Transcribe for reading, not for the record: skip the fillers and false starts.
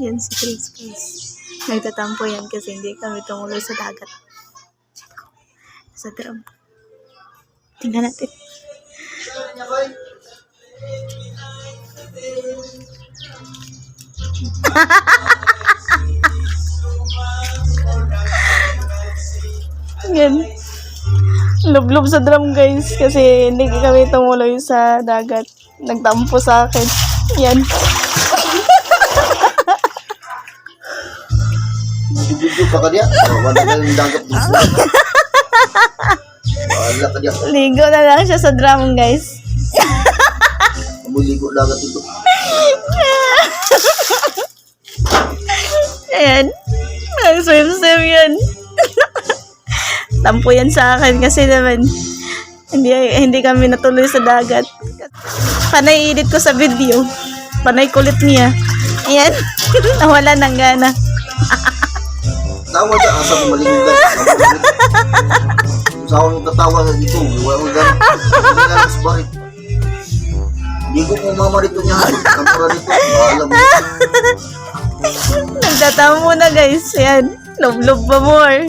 Yan si Christmas. Nagtatampo yan kasi hindi kami tumuloy sa dagat. Sa drum. Tingnan natin. Yan. Lublob sa drum guys kasi hindi kami tumuloy sa dagat. Nagtampo sa akin. Yan. Video pa ka diya. Wala ka yung dagat dito. Wala ka diya. Ligo na lang siya sa drum guys. Muligo dagat dito. Ayan. Nag-swim-swim yan. Tampo yan sa akin kasi naman hindi kami natuloy sa dagat. Panay edit ko sa video. Panay kulit niya. Ayan. Nawala ng gana. Tawa siya. Asa ko maligid ka. Sa akong tatawa na dito. Wala ko gano'n. Hindi na nasbarit. Hindi ko kumama dito niya. Kampura dito. Alam mo. Nagtatamo na guys. Ayan. Love-love pa more.